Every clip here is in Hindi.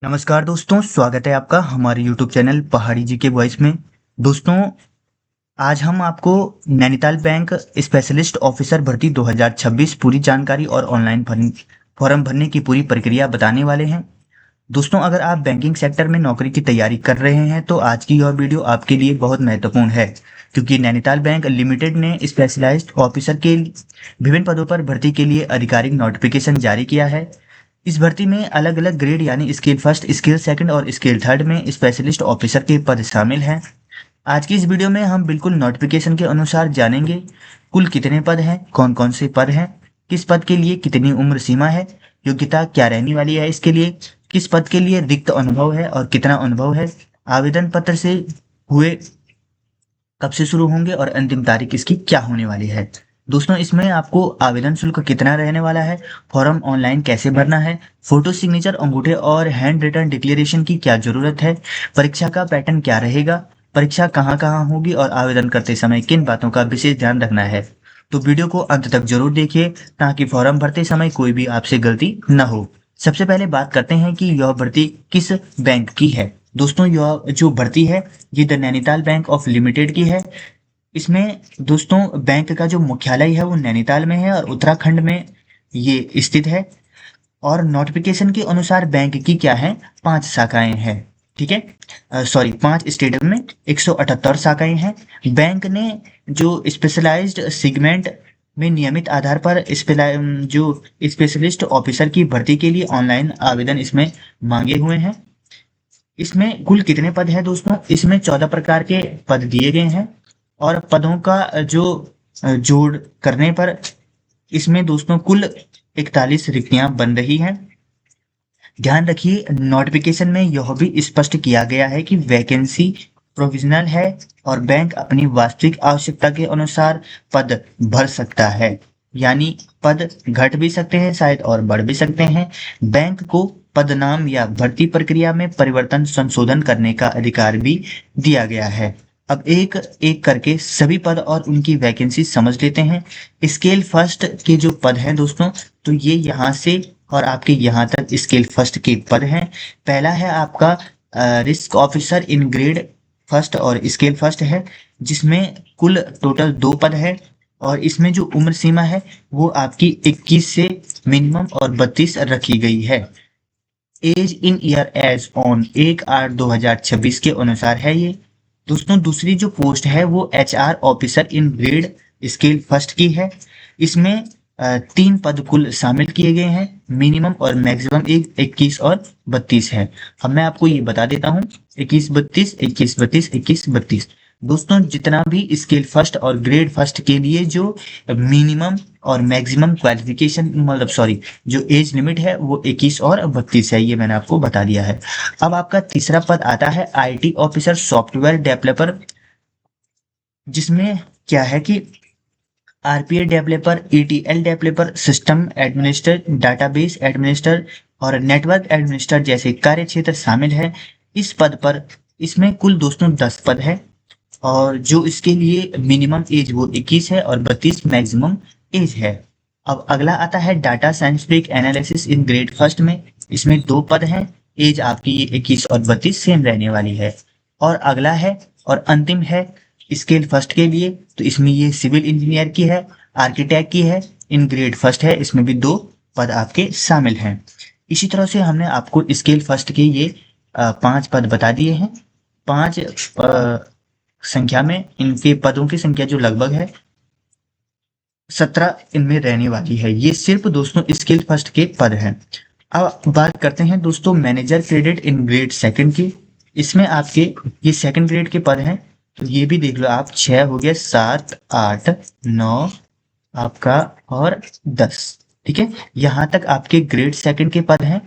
नमस्कार दोस्तों, स्वागत है आपका हमारे YouTube चैनल पहाड़ी जी के वॉइस में। दोस्तों, आज हम आपको नैनीताल बैंक स्पेशलिस्ट ऑफिसर भर्ती 2026 पूरी जानकारी और ऑनलाइन फॉर्म भरने की पूरी प्रक्रिया बताने वाले हैं। दोस्तों, अगर आप बैंकिंग सेक्टर में नौकरी की तैयारी कर रहे हैं तो आज की यह वीडियो आपके लिए बहुत महत्वपूर्ण है, क्योंकि नैनीताल बैंक लिमिटेड ने स्पेशलाइज्ड ऑफिसर के विभिन्न पदों पर भर्ती के लिए आधिकारिक नोटिफिकेशन जारी किया है। इस भर्ती में अलग अलग ग्रेड यानी स्केल फर्स्ट, स्केल सेकंड और स्केल थर्ड में स्पेशलिस्ट ऑफिसर के पद शामिल हैं। आज की इस वीडियो में हम बिल्कुल नोटिफिकेशन के अनुसार जानेंगे कुल कितने पद हैं, कौन कौन से पद हैं, किस पद के लिए कितनी उम्र सीमा है, योग्यता क्या रहने वाली है इसके लिए, किस पद के लिए रिक्त अनुभव है और कितना अनुभव है, आवेदन पत्र से हुए कब से शुरू होंगे और अंतिम तारीख इसकी क्या होने वाली है। दोस्तों, इसमें आपको आवेदन शुल्क कितना रहने वाला है, फॉर्म ऑनलाइन कैसे भरना है, फोटो सिग्नेचर, अंगूठे और हैंड रिटन डिक्लेरेशन की क्या जरूरत है, परीक्षा का पैटर्न क्या रहेगा, परीक्षा कहाँ कहाँ होगी और आवेदन करते समय किन बातों का विशेष ध्यान रखना है। तो वीडियो को अंत तक जरूर देखिए ताकि फॉर्म भरते समय कोई भी आपसे गलती न हो। सबसे पहले बात करते हैं कि यह भर्ती किस बैंक की है। दोस्तों, यह जो भर्ती है ये the Nainital bank of limited की है। इसमें दोस्तों बैंक का जो मुख्यालय है वो नैनीताल में है और उत्तराखंड में ये स्थित है। और नोटिफिकेशन के अनुसार बैंक की क्या है, 5 शाखाएं हैं। ठीक है, सॉरी, 5 स्टेट में 178 शाखाएं हैं। बैंक ने जो स्पेशलाइज्ड सेगमेंट में नियमित आधार पर जो स्पेशलिस्ट ऑफिसर की भर्ती के लिए ऑनलाइन आवेदन इसमें मांगे हुए हैं। इसमें कुल कितने पद हैं दोस्तों, इसमें 14 प्रकार के पद दिए गए हैं और पदों का जो जोड़ करने पर इसमें दोस्तों कुल 41 रिक्तियां बन रही हैं। ध्यान रखिए, नोटिफिकेशन में यह भी स्पष्ट किया गया है कि वैकेंसी प्रोविजनल है और बैंक अपनी वास्तविक आवश्यकता के अनुसार पद भर सकता है, यानी पद घट भी सकते हैं शायद और बढ़ भी सकते हैं। बैंक को पदनाम या भर्ती प्रक्रिया में परिवर्तन संशोधन करने का अधिकार भी दिया गया है। अब एक एक करके सभी पद और उनकी वैकेंसी समझ लेते हैं। स्केल फर्स्ट के जो पद हैं दोस्तों, तो ये यहाँ से और आपके यहाँ तक स्केल फर्स्ट के पद हैं। पहला है आपका risk officer in grade first और स्केल फर्स्ट है, जिसमें कुल टोटल 2 पद है और इसमें जो उम्र सीमा है वो आपकी 21 से मिनिमम और 32 रखी गई है। Age in year age on 1/8/2026 के अनुसार है ये। दोस्तों, दूसरी जो पोस्ट है वो HR officer in grade scale first की है। इसमें 3 पद कुल शामिल किए गए हैं, मिनिमम और मैक्सिमम 21 और 32 है। अब मैं आपको ये बता देता हूँ, 21-32, 21-32, 21-32। दोस्तों, जितना भी स्केल फर्स्ट और ग्रेड फर्स्ट के लिए जो मिनिमम और मैक्सिमम क्वालिफिकेशन मतलब सॉरी जो एज लिमिट है वो 21 और 32 है, ये मैंने आपको बता दिया है। अब आपका तीसरा पद आता है IT ऑफिसर सॉफ्टवेयर डेवलपर, जिसमें क्या है कि RPA developer, ETL developer, system administrator, database administrator और नेटवर्क एडमिनिस्ट्रेटर जैसे कार्य क्षेत्र शामिल है इस पद पर। इसमें कुल दोस्तों 10 पद है और जो इसके लिए मिनिमम एज वो 21 है और 32 मैक्सिमम एज है। अब अगला आता है data scientific analysis in grade first में। इसमें 2 पद हैं, एज आपकी 21 और 32 सेम रहने वाली है। और अगला है और अंतिम है स्केल फर्स्ट के लिए, तो इसमें ये सिविल इंजीनियर की है, आर्किटेक्ट की है, इन ग्रेड फर्स्ट है, इसमें भी 2 पद आपके शामिल हैं। इसी तरह से हमने आपको स्केल फर्स्ट के ये 5 पद बता दिए हैं। 5 संख्या में इनके पदों की संख्या जो लगभग है 17 इनमें रहने वाली है। ये सिर्फ दोस्तों स्केल फर्स्ट के पद हैं। अब बात करते हैं दोस्तों manager credit in grade second की। इसमें आपके ये सेकंड ग्रेड के पद हैं, तो ये भी देख लो आप, 6 हो गया, 7, 8, 9 आपका और 10। ठीक है, यहाँ तक आपके ग्रेड सेकंड के पद हैं।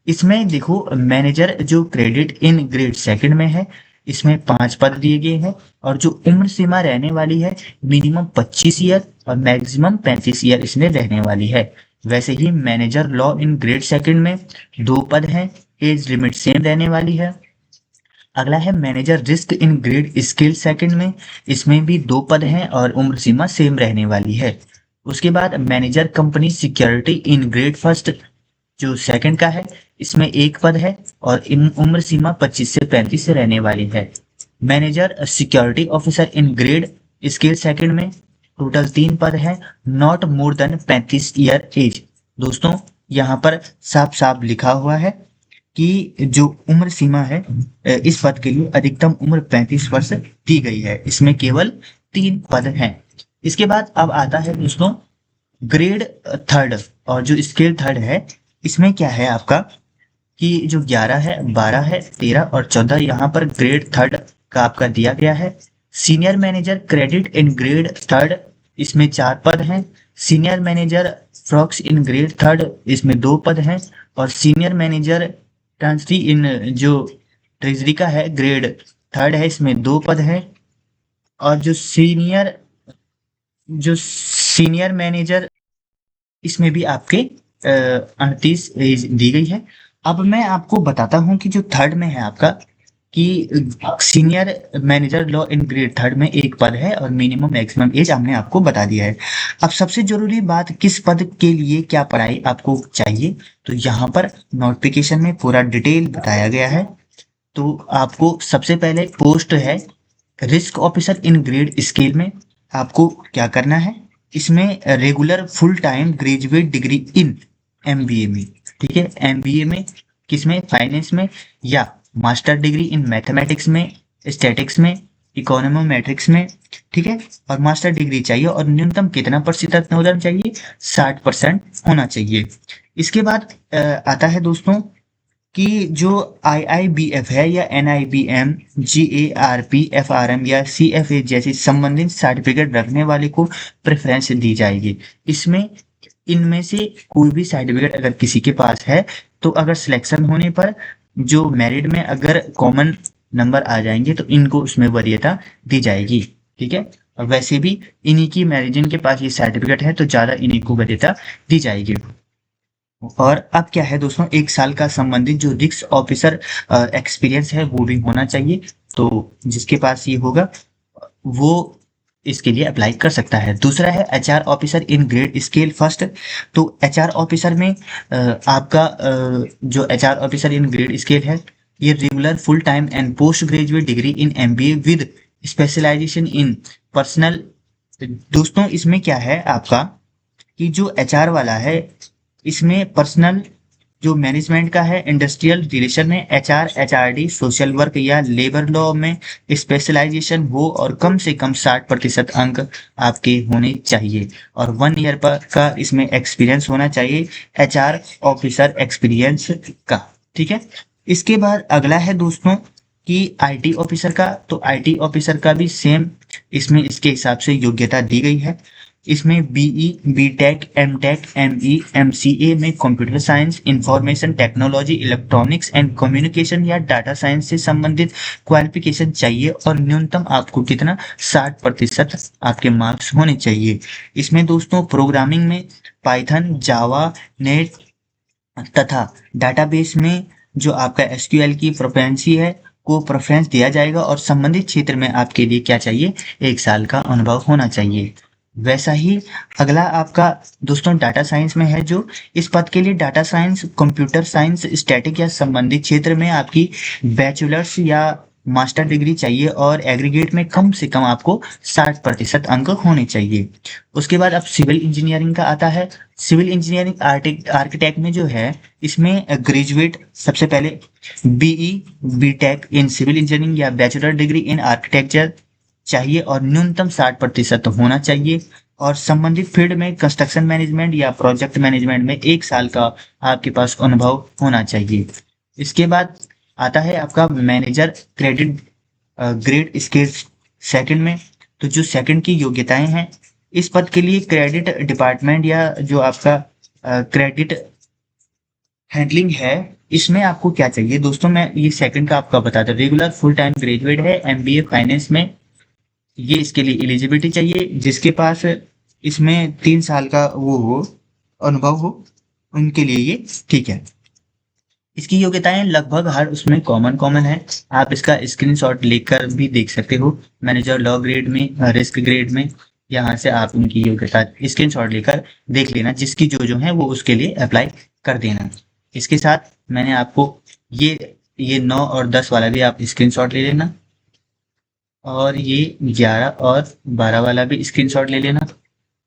इसमें देखो मैनेजर जो क्रेडिट इन ग्रेड सेकंड में है, इसमें 5 पद दिए गए हैं और जो उम्र सीमा रहने वाली है मिनिमम 25 ईयर और मैक्सिमम 35 ईयर इसमें रहने वाली है। वैसे ही manager law in grade second में 2 पद हैं, एज लिमिट सेम रहने वाली है। अगला है manager risk in grade scale second में, इसमें भी 2 पद हैं और उम्र सीमा सेम रहने वाली है। उसके बाद manager company security in grade first, जो सेकंड का है इसमें एक पद है और उम्र सीमा 25 से 35 से रहने वाली है। Manager security officer in grade scale second में टोटल 3 पद है, not more than 35 year age. दोस्तों यहाँ पर साफ साफ लिखा हुआ है कि जो उम्र सीमा है इस पद के लिए अधिकतम उम्र 35 वर्ष दी गई है। इसमें केवल 3 पद हैं। इसके बाद अब आता है दोस्तों ग्रेड थर्ड, और जो स्केल थर्ड है इसमें क्या है आपका कि जो 11 है, 12 है, 13 और 14 यहाँ पर ग्रेड थर्ड का आपका दिया गया है। Senior manager credit in grade third, इसमें 4 पद हैं। Senior manager forex in grade third, इसमें 2 पद हैं। और सीनियर मैनेजर ट्रांसफरी इन जो ट्रेजरी का है ग्रेड थर्ड है, इसमें 2 पद हैं। और जो सीनियर मैनेजर इसमें भी आपके 38 एज दी गई है। अब मैं आपको बताता हूं कि जो थर्ड में है आपका कि senior manager law in grade third में 1 पद है और मिनिमम मैक्सिमम एज हमने आपको बता दिया है। अब सबसे जरूरी बात, किस पद के लिए क्या पढ़ाई आपको चाहिए, तो यहाँ पर नोटिफिकेशन में पूरा डिटेल बताया गया है। तो आपको सबसे पहले पोस्ट है risk officer in grade scale में, आपको क्या करना है, इसमें regular full time graduate degree इन एमबीए में, ठीक है, एमबीए में किसमें, फाइनेंस में, या मास्टर डिग्री इन मैथमेटिक्स में, स्टैटिक्स में, इकोनोमेट्रिक्स में, ठीक है, और मास्टर डिग्री चाहिए और न्यूनतम कितना प्रतिशत होना चाहिए, 60% होना चाहिए। इसके बाद आता है दोस्तों कि जो IIBF है या NIBM, GARP, FRM या CFA जैसी संबंधित सर्टिफिकेट रखने वाले को प्रेफरेंस दी जाएगी। इसमें इनमें से कोई भी सर्टिफिकेट अगर किसी के पास है तो अगर सिलेक्शन होने पर जो मेरिट में अगर कॉमन नंबर आ जाएंगे तो इनको उसमें वरीयता दी जाएगी, ठीक है। और वैसे भी इन्हीं की मेरिट, जिनके पास ये सर्टिफिकेट है तो ज़्यादा इन्हीं को वरीयता दी जाएगी। और अब क्या है दोस्तों, 1 साल का संबंधित जो रिस्क ऑफिसर एक्सपीरियंस है वो भी होना चाहिए। तो जिसके पास ये होगा वो इसके लिए अप्लाई कर सकता है। दूसरा है HR officer in grade scale first. तो HR ऑफिसर में आपका जो HR officer in grade scale है ये regular full time and post graduate degree in MBA with specialisation in personnel. दोस्तों इसमें क्या है आपका कि जो HR वाला है इसमें पर्सनल जो मैनेजमेंट का है, इंडस्ट्रियल रिलेशन में HR, HRD, सोशल वर्क या लेबर लॉ में स्पेशलाइजेशन हो और कम से कम 60% अंक आपके होने चाहिए और 1 ईयर पर का इसमें एक्सपीरियंस होना चाहिए, HR ऑफिसर एक्सपीरियंस का, ठीक है। इसके बाद अगला है दोस्तों कि IT ऑफिसर का। तो IT ऑफिसर का भी सेम इसमें इसके हिसाब से योग्यता दी गई है। इसमें BE, BTech, MTech, ME, MCA में computer science, information technology, electronics and communication या डाटा साइंस से संबंधित क्वालिफिकेशन चाहिए और न्यूनतम आपको कितना, 60% आपके मार्क्स होने चाहिए। इसमें दोस्तों प्रोग्रामिंग में पाइथन, जावा, नेट तथा डाटाबेस में जो आपका SQL की प्रोफेंसी है को प्रेफरेंस दिया जाएगा और संबंधित क्षेत्र में आपके लिए क्या चाहिए, 1 साल का अनुभव होना चाहिए। वैसा ही अगला आपका दोस्तों डाटा साइंस में है, जो इस पद के लिए data science, computer science, static या संबंधित क्षेत्र में आपकी बैचलर्स या मास्टर डिग्री चाहिए और एग्रीगेट में कम से कम आपको 60% अंक होने चाहिए। उसके बाद अब सिविल इंजीनियरिंग का आता है। सिविल इंजीनियरिंग आर्किटेक्ट में जो है इसमें ग्रेजुएट सबसे पहले BE, BTech in civil engineering या बैचलर डिग्री इन आर्किटेक्चर चाहिए और न्यूनतम 60% होना चाहिए और संबंधित फील्ड में कंस्ट्रक्शन मैनेजमेंट या प्रोजेक्ट मैनेजमेंट में 1 साल का आपके पास अनुभव होना चाहिए। इसके बाद आता है आपका manager credit grade scale second में। तो जो सेकंड की योग्यताएं हैं इस पद के लिए क्रेडिट डिपार्टमेंट या जो आपका क्रेडिट हैंडलिंग है इसमें आपको क्या चाहिए दोस्तों, मैं ये सेकंड का आपका बता दूं, रेगुलर फुल टाइम ग्रेजुएट है MBA फाइनेंस में, ये इसके लिए एलिजिबिलिटी चाहिए। जिसके पास इसमें 3 साल का वो हो, अनुभव हो, उनके लिए ये ठीक है। इसकी योग्यताएं लगभग हर उसमें कॉमन है, आप इसका स्क्रीनशॉट लेकर भी देख सकते हो। मैनेजर लॉ ग्रेड में, रिस्क ग्रेड में, यहाँ से आप उनकी योग्यता स्क्रीनशॉट लेकर देख लेना, जिसकी जो है वो उसके लिए अप्लाई कर देना। इसके साथ मैंने आपको ये 9 और 10 वाला भी आप स्क्रीनशॉट ले लेना, और ये 11 और 12 वाला भी स्क्रीनशॉट ले लेना।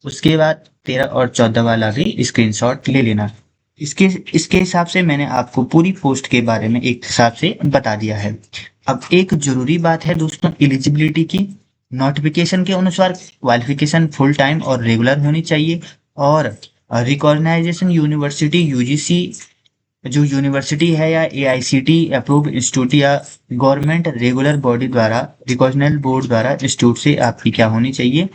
उसके बाद 13 और 14 वाला भी स्क्रीनशॉट ले लेना। इसके इसके हिसाब से मैंने आपको पूरी पोस्ट के बारे में एक हिसाब से बता दिया है। अब एक जरूरी बात है दोस्तों, एलिजिबिलिटी की। नोटिफिकेशन के अनुसार क्वालिफिकेशन फुल टाइम और रेगुलर होनी चाहिए, और रिकॉग्नाइजेशन यूनिवर्सिटी यूजीसी जो यूनिवर्सिटी है या एआईसीटी अप्रूव्ड इंस्टीट्यूट या गवर्नमेंट रेगुलर बॉडी द्वारा रिकॉग्नाइज्ड बोर्ड द्वारा इंस्टीट्यूट से आपकी क्या होनी चाहिए,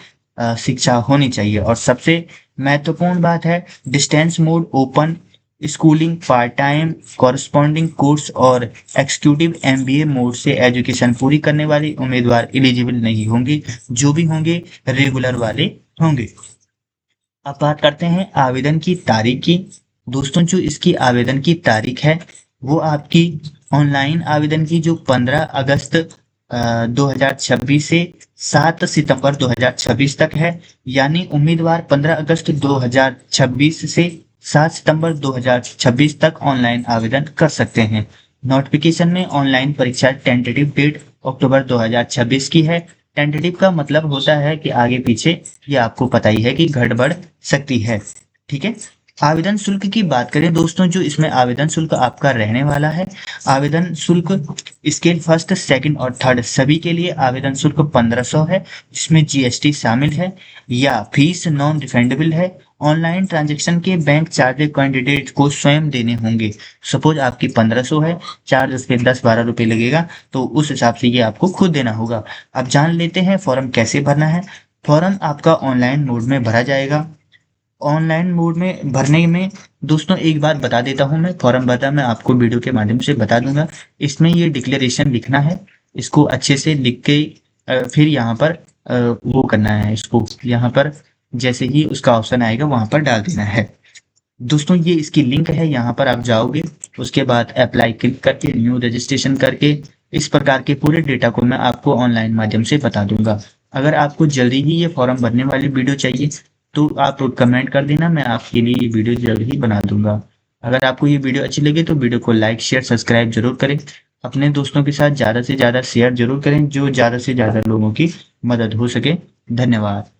शिक्षा होनी चाहिए। और सबसे महत्वपूर्ण बात है, distance mode, open schooling, part time, corresponding course और एक्जीक्यूटिव एमबीए मोड से एजुकेशन पूरी करने वाले उम्मीदवार एलिजिबल नहीं होंगे। जो भी होंगे रेगुलर वाले होंगे। अब बात करते हैं आवेदन की तारीख की। दोस्तों जो इसकी आवेदन की तारीख है वो आपकी ऑनलाइन आवेदन की जो 15 अगस्त 2026 से 7 सितंबर 2026 तक है। यानी उम्मीदवार 15 अगस्त 2026 से 7 सितंबर 2026 तक ऑनलाइन आवेदन कर सकते हैं। नोटिफिकेशन में ऑनलाइन परीक्षा टेंटेटिव डेट अक्टूबर 2026 की है। टेंटेटिव का मतलब होता है कि आगे पीछे, ये आपको पता ही है कि गड़बड़ सकती है। ठीक है। आवेदन शुल्क की बात करें दोस्तों, जो इसमें आवेदन शुल्क आपका रहने वाला है, आवेदन शुल्क स्केल फर्स्ट, सेकंड और थर्ड सभी के लिए आवेदन शुल्क 1500 है, जिसमें जीएसटी शामिल है, या फीस नॉन रिफंडेबल है। ऑनलाइन ट्रांजैक्शन के बैंक चार्ज कैंडिडेट को स्वयं देने होंगे। सपोज आपकी 1500 है, चार्ज उस पर 10-12 रुपये लगेगा, तो उस हिसाब से ये आपको खुद देना होगा। अब जान लेते हैं फॉर्म कैसे भरना है। फॉर्म आपका ऑनलाइन मोड में भरा जाएगा। ऑनलाइन मोड में भरने में दोस्तों एक बात बता देता हूँ, मैं फॉर्म भरना मैं आपको वीडियो के माध्यम से बता दूंगा। इसमें ये डिक्लेरेशन लिखना है, इसको अच्छे से लिख के फिर यहाँ पर वो करना है, इसको यहाँ पर जैसे ही उसका ऑप्शन आएगा वहां पर डाल देना है। दोस्तों ये इसकी लिंक है, यहाँ पर आप जाओगे, उसके बाद अप्लाई क्लिक करके न्यू रजिस्ट्रेशन करके इस प्रकार के पूरे डेटा को मैं आपको ऑनलाइन माध्यम से बता दूंगा। अगर आपको जल्दी ही ये फॉर्म भरने वाली वीडियो चाहिए तो आप कमेंट कर देना, मैं आपके लिए ये वीडियो जल्द ही बना दूंगा। अगर आपको ये वीडियो अच्छी लगे तो वीडियो को लाइक शेयर सब्सक्राइब जरूर करें। अपने दोस्तों के साथ ज़्यादा से ज़्यादा शेयर जरूर करें, जो ज़्यादा से ज़्यादा लोगों की मदद हो सके। धन्यवाद।